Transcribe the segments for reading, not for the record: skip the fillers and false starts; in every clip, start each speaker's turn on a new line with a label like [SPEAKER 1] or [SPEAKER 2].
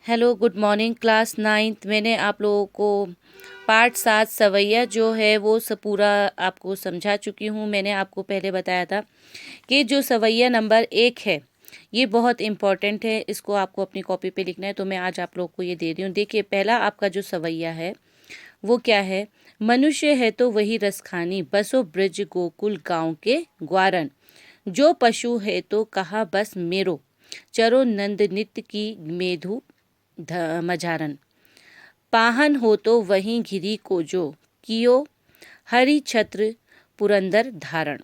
[SPEAKER 1] Hello, good morning class ninth. मैंने आप लोगों को पार्ट 7 सवैया जो है वो पूरा आपको समझा चुकी हूँ। मैंने आपको पहले बताया था कि जो सवैया नंबर 1 है ये बहुत इम्पॉर्टेंट है, इसको आपको अपनी कॉपी पे लिखना है। तो मैं आज आप लोगों को ये दे रही हूँ। देखिए, पहला आपका जो सवैया है वो क्या है? मनुष्य है तो वही रसखानी, बसो ब्रज गोकुल गाँव के ग्वारन। जो पशु है तो कहा बस मेरो, चरो नंद नित्य की मेधु मझारन। पाहन हो तो वहीं घिरी को जो, कियो हरि छत्र पुरंदर धारण।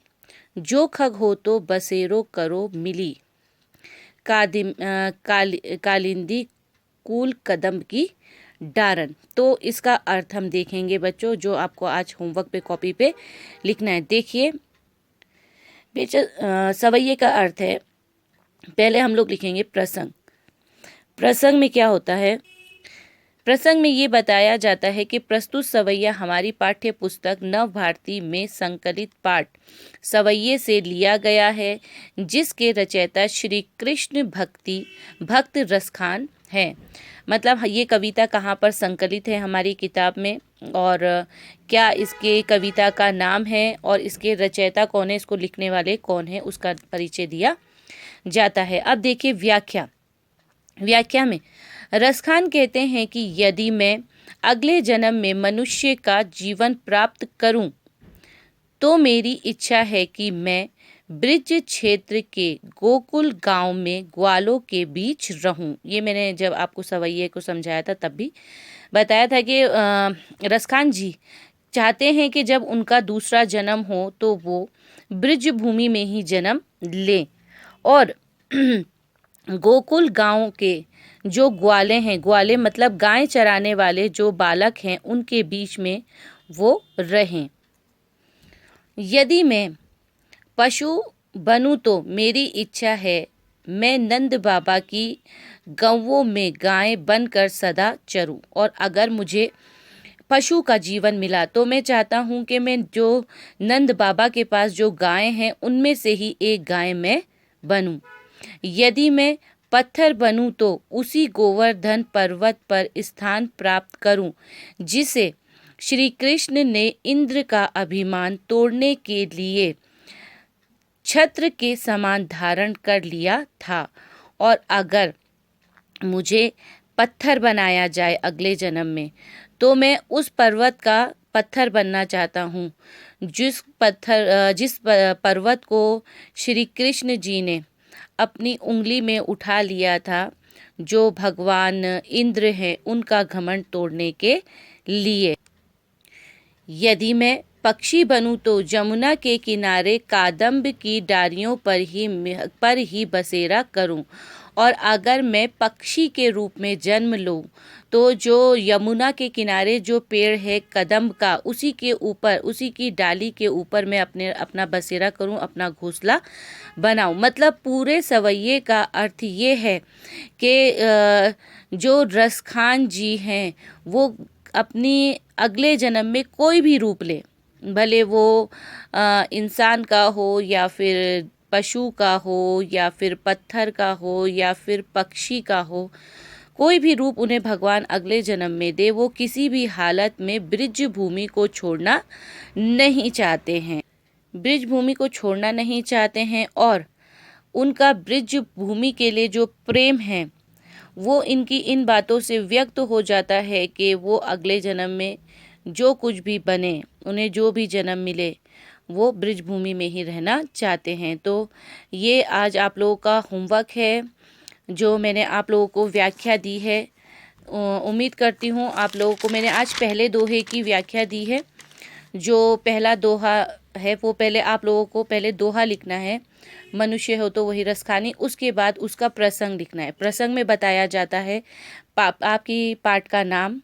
[SPEAKER 1] जो खग हो तो बसेरो करो मिली, कालिंदी कूल कदम की डारन। तो इसका अर्थ हम देखेंगे बच्चों, जो आपको आज होमवर्क पे कॉपी पे लिखना है। देखिए सवैये का अर्थ है, पहले हम लोग लिखेंगे प्रसंग। प्रसंग में क्या होता है? प्रसंग में ये बताया जाता है कि प्रस्तुत सवैया हमारी पाठ्य पुस्तक नव भारती में संकलित पाठ सवैये से लिया गया है, जिसके रचयिता श्री कृष्ण भक्त रसखान है। मतलब ये कविता कहाँ पर संकलित है हमारी किताब में, और क्या इसके कविता का नाम है, और इसके रचयिता कौन है, इसको लिखने वाले कौन है, उसका परिचय दिया जाता है। अब देखिए व्याख्या में रसखान कहते हैं कि यदि मैं अगले जन्म में मनुष्य का जीवन प्राप्त करूं, तो मेरी इच्छा है कि मैं ब्रिज क्षेत्र के गोकुल गांव में ग्वालों के बीच रहूं। ये मैंने जब आपको सवैये को समझाया था तब भी बताया था कि रसखान जी चाहते हैं कि जब उनका दूसरा जन्म हो तो वो ब्रिज भूमि में ही जन्म लें, और गोकुल गांव के जो ग्वाले हैं, ग्वाले मतलब गाय चराने वाले जो बालक हैं, उनके बीच में वो रहें। यदि मैं पशु बनूं तो मेरी इच्छा है मैं नंद बाबा की गौओं में गाय बनकर सदा चरूं, और अगर मुझे पशु का जीवन मिला तो मैं चाहता हूं कि मैं जो नंद बाबा के पास जो गाय हैं उनमें से ही एक गाय मैं बनूं। यदि मैं पत्थर बनूं तो उसी गोवर्धन पर्वत पर स्थान प्राप्त करूं, जिसे श्री कृष्ण ने इंद्र का अभिमान तोड़ने के लिए छत्र के समान धारण कर लिया था। और अगर मुझे पत्थर बनाया जाए अगले जन्म में, तो मैं उस पर्वत का पत्थर बनना चाहता हूँ, जिस पर्वत को श्री कृष्ण जी ने अपनी उंगली में उठा लिया था, जो भगवान इंद्र हैं उनका घमंड तोड़ने के लिए। यदि मैं पक्षी बनूं तो जमुना के किनारे कादम्ब की डारियों पर ही बसेरा करूं, और अगर मैं पक्षी के रूप में जन्म लूं तो जो यमुना के किनारे जो पेड़ है कदम्ब का, उसी के ऊपर, उसी की डाली के ऊपर मैं अपना बसेरा करूं, अपना घोंसला बनाऊं। मतलब पूरे सवैये का अर्थ ये है कि जो रसखान जी हैं वो अपनी अगले जन्म में कोई भी रूप ले, भले वो इंसान का हो या फिर पशु का हो या फिर पत्थर का हो या फिर पक्षी का हो, कोई भी रूप उन्हें भगवान अगले जन्म में दे, वो किसी भी हालत में ब्रिज भूमि को छोड़ना नहीं चाहते हैं। ब्रिज भूमि को छोड़ना नहीं चाहते हैं, और उनका ब्रिज भूमि के लिए जो प्रेम है वो इनकी इन बातों से व्यक्त हो जाता है कि वो अगले जन्म में जो कुछ भी बने, उन्हें जो भी जन्म मिले, वो ब्रिज भूमि में ही रहना चाहते हैं। तो ये आज आप लोगों का होमवर्क है, जो मैंने आप लोगों को व्याख्या दी है। उम्मीद करती हूँ आप लोगों को मैंने आज पहले दोहे की व्याख्या दी है। जो पहला दोहा है वो पहले आप लोगों को पहले दोहा लिखना है, मनुष्य हो तो वही रसखानी, उसके बाद उसका प्रसंग लिखना है। प्रसंग में बताया जाता है आपकी पाठ का नाम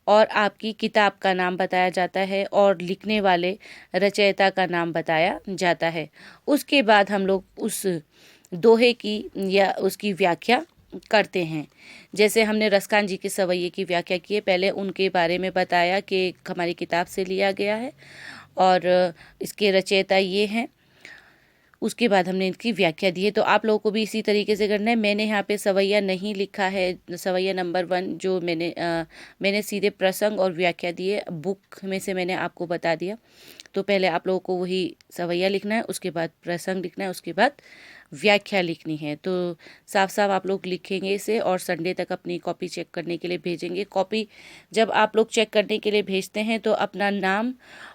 [SPEAKER 1] और आपकी किताब का नाम बताया जाता है, और लिखने वाले रचयिता का नाम बताया जाता है। उसके बाद हम लोग उस दोहे की या उसकी व्याख्या करते हैं। जैसे हमने रसखान जी के सवैये की व्याख्या की है, पहले उनके बारे में बताया कि हमारी किताब से लिया गया है और इसके रचयिता ये हैं। उसके बाद हमने इनकी व्याख्या दी है। तो आप लोगों को भी इसी तरीके से करना है। मैंने यहाँ पे सवैया नहीं लिखा है, सवैया नंबर 1 जो मैंने सीधे प्रसंग और व्याख्या दी है, बुक में से मैंने आपको बता दिया। तो पहले आप लोगों को वही सवैया लिखना है, उसके बाद प्रसंग लिखना है, उसके बाद व्याख्या लिखनी है। तो साफ साफ आप लोग लिखेंगे इसे और संडे तक अपनी कॉपी चेक करने के लिए भेजेंगे। कॉपी जब आप लोग चेक करने के लिए भेजते हैं तो अपना नाम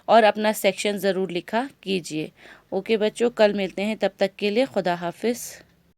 [SPEAKER 1] और अपना सेक्शन ज़रूर लिखा कीजिए। ओके बच्चों, कल मिलते हैं, तब तक के लिए खुदा हाफिज़।